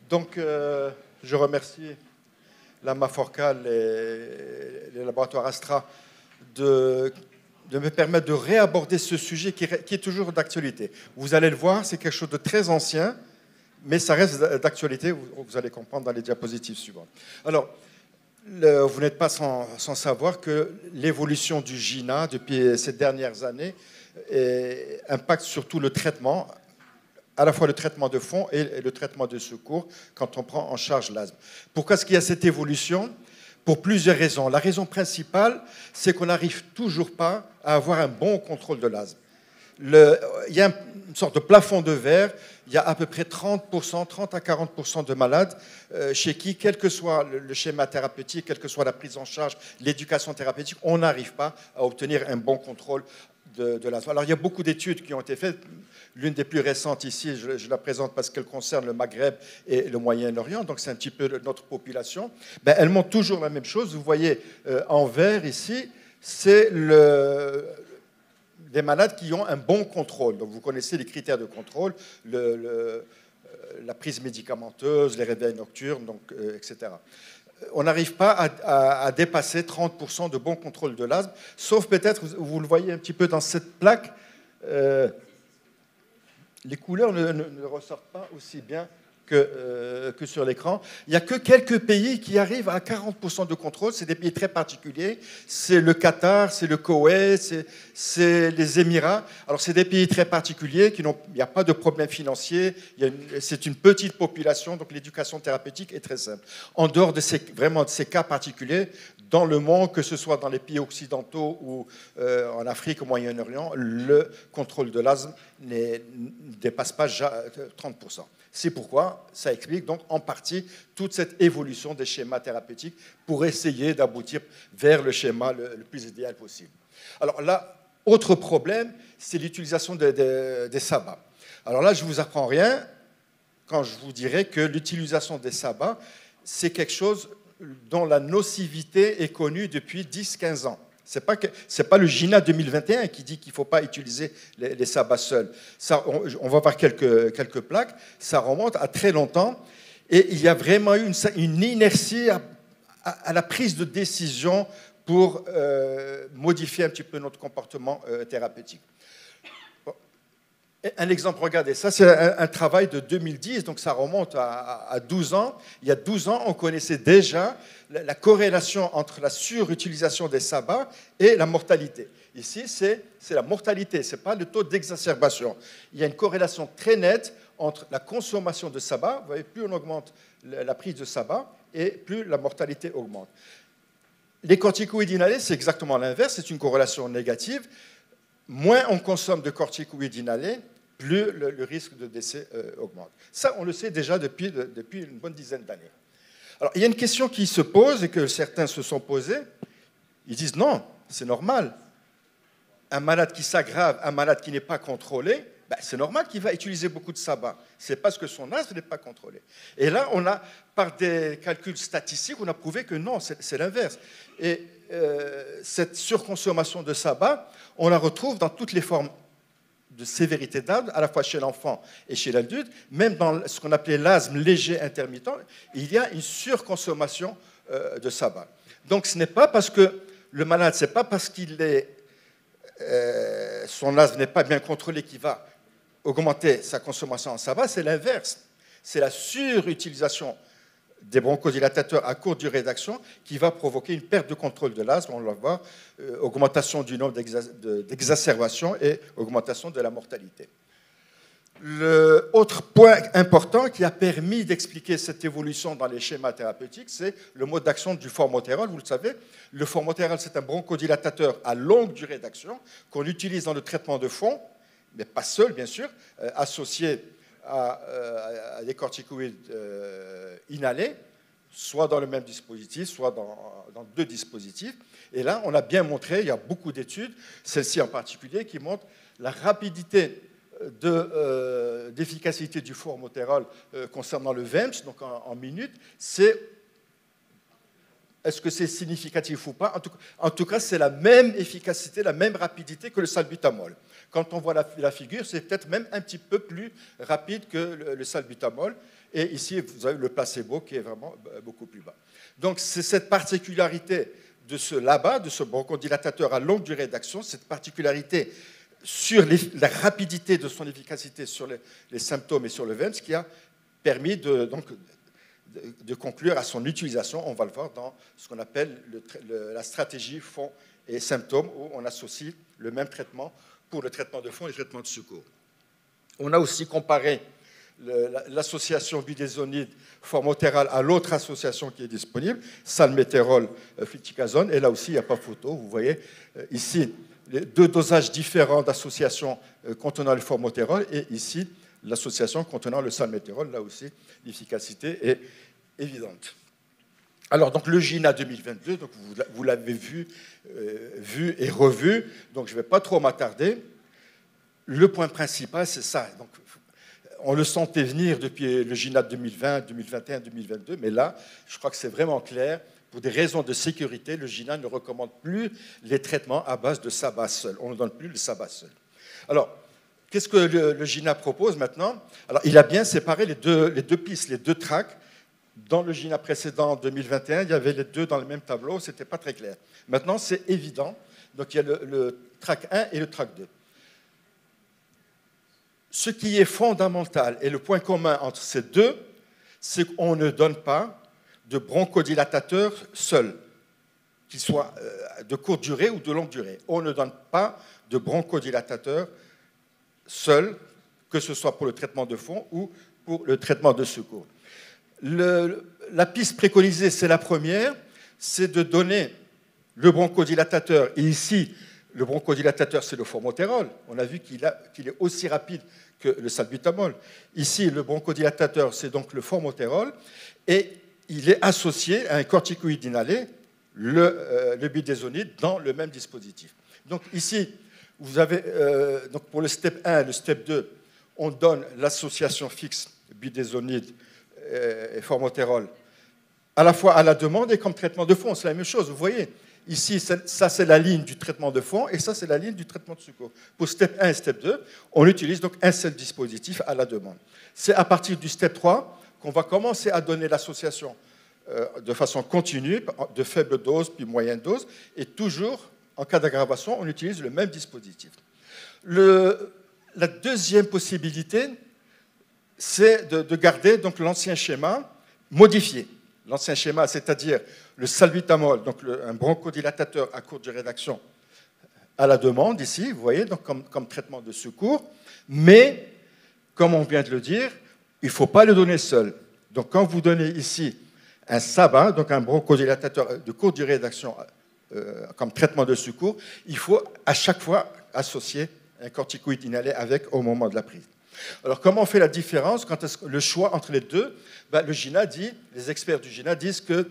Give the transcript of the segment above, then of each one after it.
Donc, je remercie la Maforcal et les laboratoires Astra de me permettre de réaborder ce sujet qui est toujours d'actualité. Vous allez le voir, c'est quelque chose de très ancien, mais ça reste d'actualité, vous allez comprendre dans les diapositives suivantes. Alors, vous n'êtes pas sans savoir que l'évolution du GINA depuis ces dernières années impacte surtout le traitement, à la fois le traitement de fond et le traitement de secours quand on prend en charge l'asthme. Pourquoi est-ce qu'il y a cette évolution? Pour plusieurs raisons. La raison principale, c'est qu'on n'arrive toujours pas à avoir un bon contrôle de l'asthme. Il y a une sorte de plafond de verre. Il y a à peu près 30 à 40% de malades chez qui, quel que soit le schéma thérapeutique, quelle que soit la prise en charge, l'éducation thérapeutique, on n'arrive pas à obtenir un bon contrôle de l'asthme. Alors, il y a beaucoup d'études qui ont été faites. L'une des plus récentes ici, je la présente parce qu'elle concerne le Maghreb et le Moyen-Orient, donc c'est un petit peu notre population. Elle montre toujours la même chose. Vous voyez en vert ici, c'est des malades qui ont un bon contrôle. Donc vous connaissez les critères de contrôle, la prise médicamenteuse, les réveils nocturnes, donc, etc. On n'arrive pas à dépasser 30% de bon contrôle de l'asthme, sauf peut-être, vous le voyez un petit peu dans cette plaque, les couleurs ne ressortent pas aussi bien que sur l'écran. Il n'y a que quelques pays qui arrivent à 40% de contrôle. C'est des pays très particuliers. C'est le Qatar, c'est le Koweït, c'est les Émirats. Alors, c'est des pays très particuliers. Il n'y a pas de problème financier. C'est une petite population, donc l'éducation thérapeutique est très simple. En dehors de ces cas particuliers, dans le monde, que ce soit dans les pays occidentaux ou en Afrique, au Moyen-Orient, le contrôle de l'asthme ne dépasse pas 30%. C'est pourquoi ça explique donc en partie toute cette évolution des schémas thérapeutiques pour essayer d'aboutir vers le schéma le plus idéal possible. Alors là, autre problème, c'est l'utilisation des sabbats. Alors là, je ne vous apprends rien quand je vous dirai que l'utilisation des sabbats, c'est quelque chose dont la nocivité est connue depuis 10-15 ans. Ce n'est pas le GINA 2021 qui dit qu'il ne faut pas utiliser les sabbats seuls. Ça, on va voir quelques plaques. Ça remonte à très longtemps. Et il y a vraiment eu une inertie à la prise de décision pour modifier un petit peu notre comportement thérapeutique. Un exemple, regardez, ça c'est un travail de 2010, donc ça remonte à 12 ans. Il y a 12 ans, on connaissait déjà la corrélation entre la surutilisation des sabbats et la mortalité. Ici, c'est la mortalité, ce n'est pas le taux d'exacerbation. Il y a une corrélation très nette entre la consommation de sabbat, vous voyez, plus on augmente la prise de sabbat, et plus la mortalité augmente. Les corticoïdes inhalés, c'est exactement l'inverse, c'est une corrélation négative. Moins on consomme de corticoïdes inhalés, plus le risque de décès augmente. Ça, on le sait déjà depuis une bonne dizaine d'années. Alors, il y a une question qui se pose et que certains se sont posées. Ils disent non, c'est normal. Un malade qui s'aggrave, un malade qui n'est pas contrôlé, c'est normal qu'il va utiliser beaucoup de sabbat. C'est parce que son asthme n'est pas contrôlé. Et là, par des calculs statistiques, on a prouvé que non, c'est l'inverse. Et cette surconsommation de sabbat, on la retrouve dans toutes les formes de sévérité d'asthme, à la fois chez l'enfant et chez l'adulte. Même dans ce qu'on appelait l'asthme léger intermittent, il y a une surconsommation de sabbat. Donc ce n'est pas parce que le malade, ce n'est pas parce son asthme n'est pas bien contrôlé qu'il va augmenter sa consommation en sabbat, c'est l'inverse. C'est la surutilisation des bronchodilatateurs à courte durée d'action qui va provoquer une perte de contrôle de l'asthme, on va voir, augmentation du nombre d'exacerbations et augmentation de la mortalité. L'autre point important qui a permis d'expliquer cette évolution dans les schémas thérapeutiques, c'est le mode d'action du formoterol. Vous le savez, le formoterol, c'est un bronchodilatateur à longue durée d'action qu'on utilise dans le traitement de fond, mais pas seul, bien sûr, associé à des corticoïdes inhalés, soit dans le même dispositif, soit dans deux dispositifs. Et là, on a bien montré, il y a beaucoup d'études, celle-ci en particulier, qui montrent la rapidité d'efficacité du formoterol concernant le VEMS, donc en minutes. Est-ce que c'est significatif ou pas? En tout cas, c'est la même efficacité, la même rapidité que le salbutamol. Quand on voit la figure, c'est peut-être même un petit peu plus rapide que le salbutamol. Et ici, vous avez le placebo qui est vraiment beaucoup plus bas. Donc, c'est cette particularité de ce LABA, de ce bronchodilatateur à longue durée d'action, cette particularité sur la rapidité de son efficacité sur les symptômes et sur le VEMS qui a permis de conclure à son utilisation. On va le voir dans ce qu'on appelle la stratégie fond et symptômes, où on associe le même traitement pour le traitement de fond et le traitement de secours. On a aussi comparé l'association budesonide formoterol à l'autre association qui est disponible, salmétérol, fluticasone, et là aussi il n'y a pas photo. Vous voyez ici les deux dosages différents d'associations contenant le formoterol, et ici l'association contenant le salmétérol. Là aussi l'efficacité est évidente. Alors donc le GINA 2022, donc vous l'avez vu et revu, donc je ne vais pas trop m'attarder. Le point principal, c'est ça. Donc, on le sentait venir depuis le GINA 2020, 2021, 2022, mais là, je crois que c'est vraiment clair. Pour des raisons de sécurité, le GINA ne recommande plus les traitements à base de SABA seul. On ne donne plus le SABA seul. Alors, qu'est-ce que le GINA propose maintenant? Alors, il a bien séparé les deux pistes, les deux tracks. Dans le GINA précédent, 2021, il y avait les deux dans le même tableau, ce n'était pas très clair. Maintenant, c'est évident. Donc, il y a le track 1 et le track 2. Ce qui est fondamental et le point commun entre ces deux, c'est qu'on ne donne pas de bronchodilatateur seul, qu'il soit de courte durée ou de longue durée. On ne donne pas de bronchodilatateur seul, que ce soit pour le traitement de fond ou pour le traitement de secours. La piste préconisée, c'est la première, c'est de donner le bronchodilatateur, et ici, le bronchodilatateur, c'est le formoterol. On a vu qu'il est aussi rapide que le salbutamol. Ici, le bronchodilatateur, c'est donc le formoterol, et il est associé à un corticoïde inhalé, le budesonide, dans le même dispositif. Donc ici, vous avez, donc pour le step 1 et le step 2, on donne l'association fixe budesonide et formoterol à la fois à la demande et comme traitement de fond. C'est la même chose, vous voyez. Ici, ça c'est la ligne du traitement de fond et ça c'est la ligne du traitement de secours. Pour step 1 et step 2, on utilise donc un seul dispositif à la demande. C'est à partir du step 3 qu'on va commencer à donner l'association de façon continue, de faible dose puis moyenne dose, et toujours, en cas d'aggravation, on utilise le même dispositif. La deuxième possibilité, c'est de garder donc l'ancien schéma modifié. L'ancien schéma, c'est-à-dire le salbutamol, donc un bronchodilatateur à courte durée d'action à la demande, ici, vous voyez, donc comme traitement de secours. Mais, comme on vient de le dire, il ne faut pas le donner seul. Donc, quand vous donnez ici un SABA, donc un bronchodilatateur de courte durée d'action comme traitement de secours, il faut à chaque fois associer un corticoïde inhalé avec au moment de la prise. Alors, comment on fait la différence quand le choix entre les deux? Le GINA dit, les experts du GINA disent que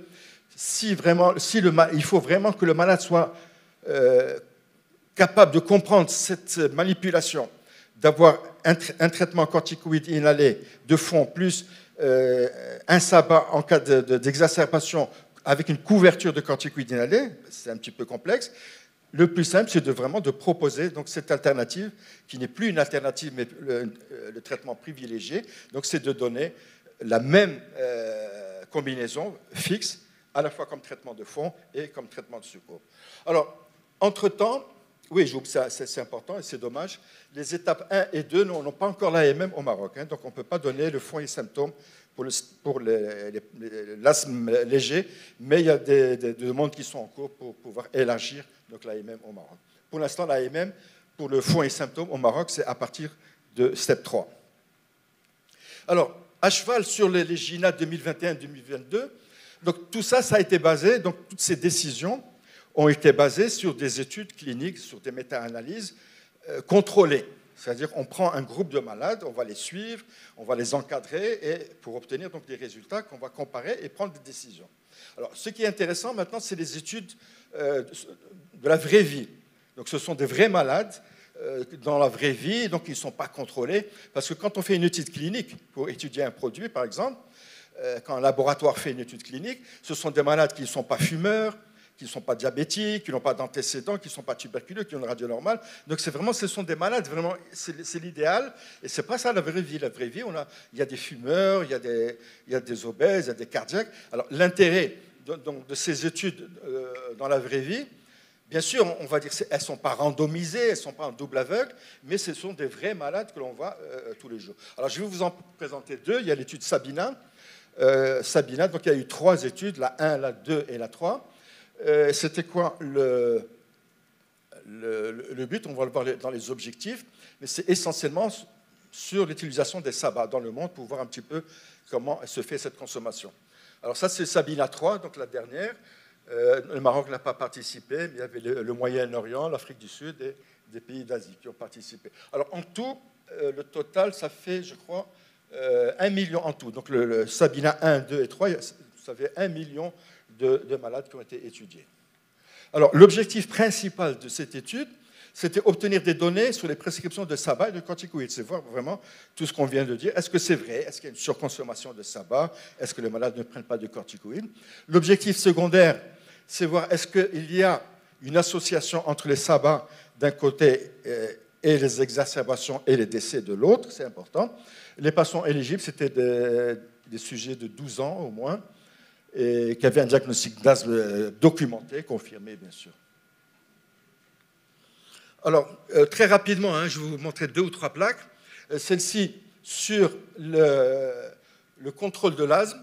il faut vraiment que le malade soit capable de comprendre cette manipulation, d'avoir un traitement corticoïde inhalé de fond plus un SABA en cas d'exacerbation avec une couverture de corticoïde inhalé, c'est un petit peu complexe. Le plus simple, c'est vraiment de proposer donc, cette alternative, qui n'est plus une alternative, mais le traitement privilégié. Donc, c'est de donner la même combinaison fixe, à la fois comme traitement de fond et comme traitement de secours. Alors, entre-temps, oui, c'est important et c'est dommage, les étapes 1 et 2 n'ont pas encore l'AMM au Maroc. Hein, donc, on ne peut pas donner le fond et symptômes pour l'asthme léger, mais il y a des demandes qui sont en cours pour pouvoir élargir l'AMM au Maroc. Pour l'instant, l'AMM, pour le fond et symptômes au Maroc, c'est à partir de step 3. Alors, à cheval sur les GINA 2021-2022, donc tout ça, ça a été basé, donc toutes ces décisions ont été basées sur des études cliniques, sur des méta-analyses contrôlées. C'est-à-dire qu'on prend un groupe de malades, on va les suivre, on va les encadrer et pour obtenir donc des résultats qu'on va comparer et prendre des décisions. Alors, ce qui est intéressant maintenant, c'est les études de la vraie vie. Donc, ce sont des vrais malades dans la vraie vie, donc ils ne sont pas contrôlés. Parce que quand on fait une étude clinique pour étudier un produit, par exemple, quand un laboratoire fait une étude clinique, ce sont des malades qui ne sont pas fumeurs, qui ne sont pas diabétiques, qui n'ont pas d'antécédents, qui ne sont pas tuberculeux, qui ont une radio normale. Donc ce sont des malades, vraiment, c'est l'idéal. Et ce n'est pas ça la vraie vie. La vraie vie, il y a des fumeurs, il y a des obèses, il y a des cardiaques. Alors l'intérêt de ces études dans la vraie vie, bien sûr, on va dire qu'elles ne sont pas randomisées, elles ne sont pas en double aveugle, mais ce sont des vrais malades que l'on voit tous les jours. Alors je vais vous en présenter deux. Il y a l'étude Sabina. Sabina, donc il y a eu 3 études, la 1, la 2 et la 3. C'était quoi le but? On va le voir dans les objectifs, mais c'est essentiellement sur l'utilisation des sabbats dans le monde pour voir un petit peu comment se fait cette consommation. Alors ça, c'est Sabina 3, donc la dernière. Le Maroc n'a pas participé, mais il y avait le Moyen-Orient, l'Afrique du Sud et des pays d'Asie qui ont participé. Alors en tout, le total, ça fait, je crois, 1 million en tout. Donc le Sabina 1, 2 et 3, ça fait 1 million de malades qui ont été étudiés. Alors l'objectif principal de cette étude, c'était obtenir des données sur les prescriptions de sabbat et de corticoïdes. C'est voir vraiment tout ce qu'on vient de dire. Est-ce que c'est vrai? Est-ce qu'il y a une surconsommation de sabbat? Est-ce que les malades ne prennent pas de corticoïdes? L'objectif secondaire, c'est voir est-ce qu'il y a une association entre les sabbats d'un côté et les exacerbations et les décès de l'autre. C'est important. Les patients éligibles, c'était des sujets de 12 ans au moins, et qui avaient un diagnostic d'asthme documenté, confirmé bien sûr. Alors, très rapidement, je vais vous montrer 2 ou 3 plaques. Celle-ci sur le contrôle de l'asthme,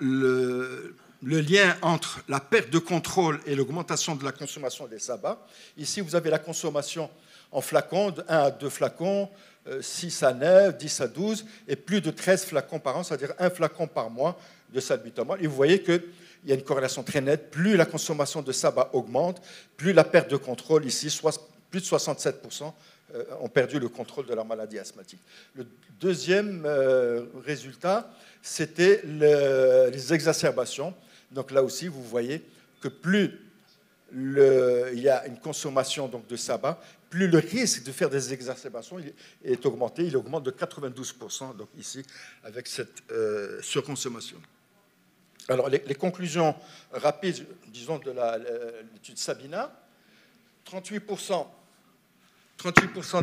le lien entre la perte de contrôle et l'augmentation de la consommation des sabbats. Ici, vous avez la consommation en flacons, de 1 à 2 flacons, 6 à 9, 10 à 12, et plus de 13 flacons par an, c'est-à-dire 1 flacon par mois de salbutamol. Et vous voyez qu'il y a une corrélation très nette. Plus la consommation de sabbat augmente, plus la perte de contrôle, ici, plus de 67% ont perdu le contrôle de leur maladie asthmatique. Le deuxième résultat, c'était les exacerbations. Donc là aussi, vous voyez que plus il y a une consommation donc, de sabbat, plus le risque de faire des exacerbations est augmenté. Il augmente de 92%, donc ici, avec cette surconsommation. Alors, les conclusions rapides, disons, de l'étude Sabina, 38%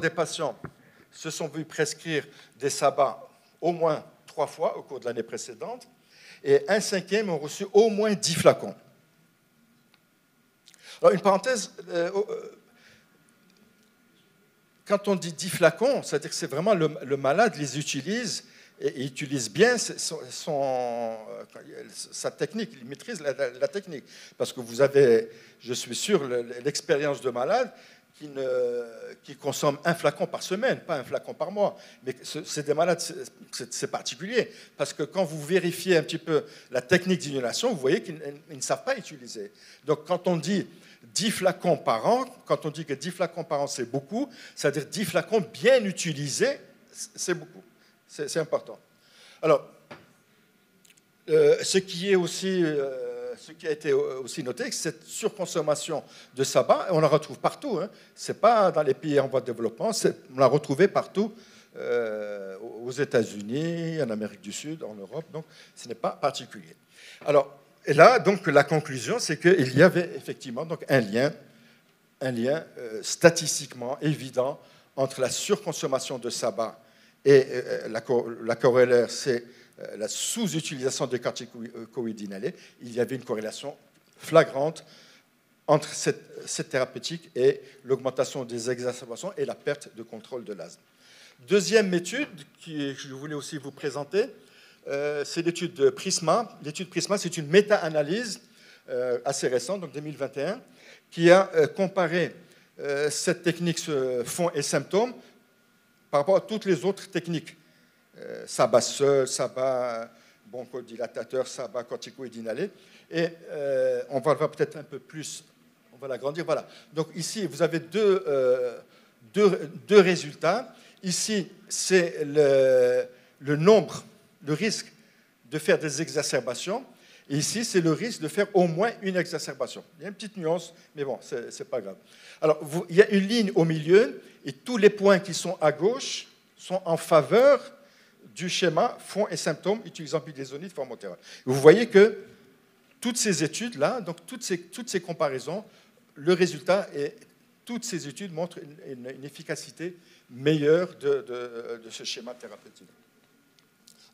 des patients se sont vus prescrire des sabbats au moins 3 fois au cours de l'année précédente, et 1/5 ont reçu au moins 10 flacons. Alors, une parenthèse, quand on dit 10 flacons, c'est-à-dire que c'est vraiment le malade les utilise, et il utilise bien sa technique, il maîtrise la technique. Parce que vous avez, je suis sûr, l'expérience de malade qui consomment 1 flacon par semaine, pas 1 flacon par mois. Mais c'est des malades, c'est particulier. Parce que quand vous vérifiez un petit peu la technique d'inhalation, vous voyez qu'ils ne savent pas utiliser. Donc quand on dit 10 flacons par an, quand on dit que 10 flacons par an, c'est beaucoup, c'est-à-dire 10 flacons bien utilisés, c'est beaucoup. C'est important. Alors, ce qui a été aussi noté, c'est cette surconsommation de sabbat, on la retrouve partout. Ce n'est pas dans les pays en voie de développement, on l'a retrouvée partout, aux États-Unis, en Amérique du Sud, en Europe, donc ce n'est pas particulier. Alors, et là, donc, la conclusion, c'est qu'il y avait effectivement donc, un lien statistiquement évident entre la surconsommation de sabbat et la corollaire, c'est la sous-utilisation des corticoïdes inhalés. Il y avait une corrélation flagrante entre cette thérapeutique et l'augmentation des exacerbations et la perte de contrôle de l'asthme. Deuxième étude que je voulais aussi vous présenter, c'est l'étude de Prisma. L'étude Prisma, c'est une méta-analyse assez récente, donc 2021, qui a comparé cette technique fond et symptômes par rapport à toutes les autres techniques. Sabbat seul, sabbat bronchodilatateur, sabbat corticoïde inhalé. Et on va le voir peut-être un peu plus, on va l'agrandir. Voilà. Donc ici, vous avez deux résultats. Ici, c'est le nombre, le risque de faire des exacerbations. Et ici, c'est le risque de faire au moins une exacerbation. Il y a une petite nuance, mais bon, ce n'est pas grave. Alors, il y a une ligne au milieu, et tous les points qui sont à gauche sont en faveur du schéma fond et symptômes utilisant budesonide formoterol. Vous voyez que toutes ces études-là, donc toutes ces comparaisons, le résultat est, toutes ces études montrent une efficacité meilleure de ce schéma thérapeutique.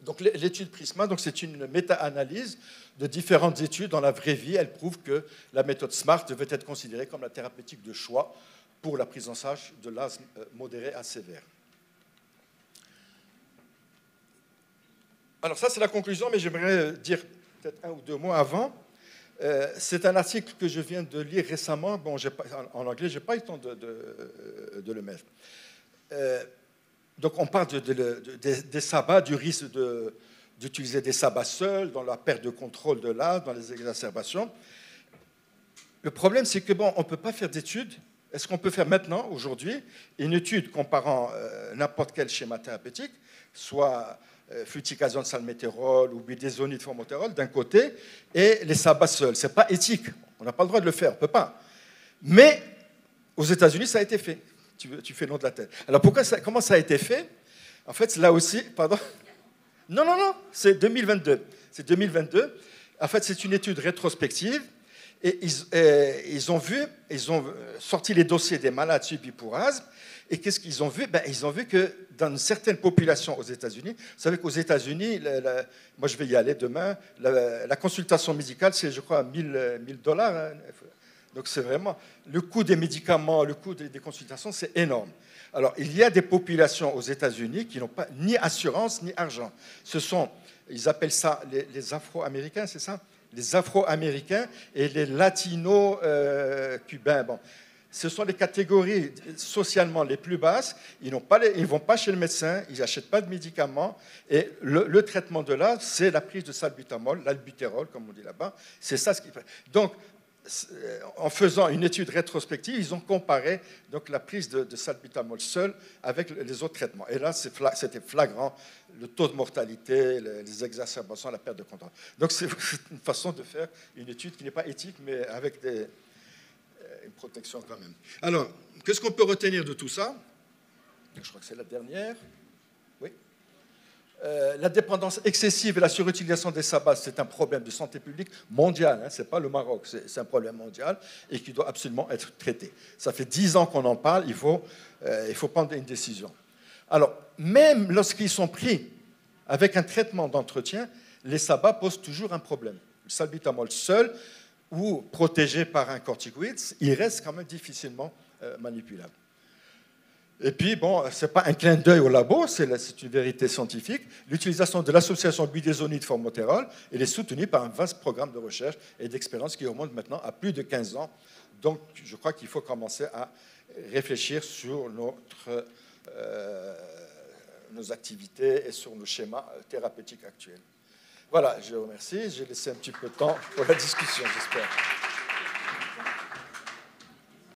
Donc l'étude Prisma, donc c'est une méta-analyse de différentes études dans la vraie vie. Elle prouve que la méthode SMART devait être considérée comme la thérapeutique de choix pour la prise en charge de l'asthme modéré à sévère. Alors ça, c'est la conclusion, mais j'aimerais dire peut-être un ou deux mots avant. C'est un article que je viens de lire récemment. Bon, en anglais, je n'ai pas eu le temps de le mettre. Donc on parle des sabbats, du risque d'utiliser des sabbats seuls, dans la perte de contrôle de l'asthme, dans les exacerbations. Le problème, c'est que bon, on ne peut pas faire d'études. Est-ce qu'on peut faire maintenant, aujourd'hui, une étude comparant n'importe quel schéma thérapeutique, soit fluticasone, salmétérol ou budesonide, formoterol d'un côté, et les sabbats seuls? Ce n'est pas éthique. On n'a pas le droit de le faire, on ne peut pas. Mais aux États-Unis, ça a été fait. Tu fais le nom de la tête. Alors comment ça a été fait? En fait, là aussi, pardon. Non, c'est 2022. C'est 2022. En fait, c'est une étude rétrospective. Et ils ont sorti les dossiers des malades suivis pour asthme. Et qu'est-ce qu'ils ont vu? Ils ont vu que dans certaines populations aux États-Unis, vous savez qu'aux États-Unis, moi je vais y aller demain, la consultation médicale, c'est je crois $1000. Hein. Donc c'est vraiment le coût des médicaments, le coût des consultations, c'est énorme. Alors il y a des populations aux États-Unis qui n'ont pas ni assurance ni argent. Ils appellent ça les Afro-Américains, c'est ça? Les Afro-Américains et les Latino-Cubains. Bon, ce sont les catégories socialement les plus basses. Ils ne vont pas chez le médecin, ils n'achètent pas de médicaments. Et le traitement de l'asthme, c'est la prise de salbutamol, l'albutérol, comme on dit là-bas. C'est ça ce qu'ils font. Donc, en faisant une étude rétrospective, ils ont comparé donc, la prise de salbutamol seul avec les autres traitements. Et là, c'était flagrant, le taux de mortalité, les exacerbations, la perte de contrôle. Donc c'est une façon de faire une étude qui n'est pas éthique, mais avec une protection quand même. Alors, qu'est-ce qu'on peut retenir de tout ça? Je crois que c'est la dernière. Oui. La dépendance excessive et la surutilisation des sabbats, c'est un problème de santé publique mondial. Hein, ce n'est pas le Maroc, c'est un problème mondial et qui doit absolument être traité. Ça fait 10 ans qu'on en parle, il faut prendre une décision. Alors, même lorsqu'ils sont pris avec un traitement d'entretien, les sabbats posent toujours un problème. Le salbutamol seul ou protégé par un corticoïde, il reste quand même difficilement manipulable. Et puis, bon, ce n'est pas un clin d'œil au labo, c'est une vérité scientifique. L'utilisation de l'association budesonide-formoterol, elle est soutenue par un vaste programme de recherche et d'expérience qui remonte maintenant à plus de 15 ans. Donc, je crois qu'il faut commencer à réfléchir sur nos activités et sur nos schémas thérapeutiques actuels. Voilà, je vous remercie. J'ai laissé un petit peu de temps pour la discussion, j'espère.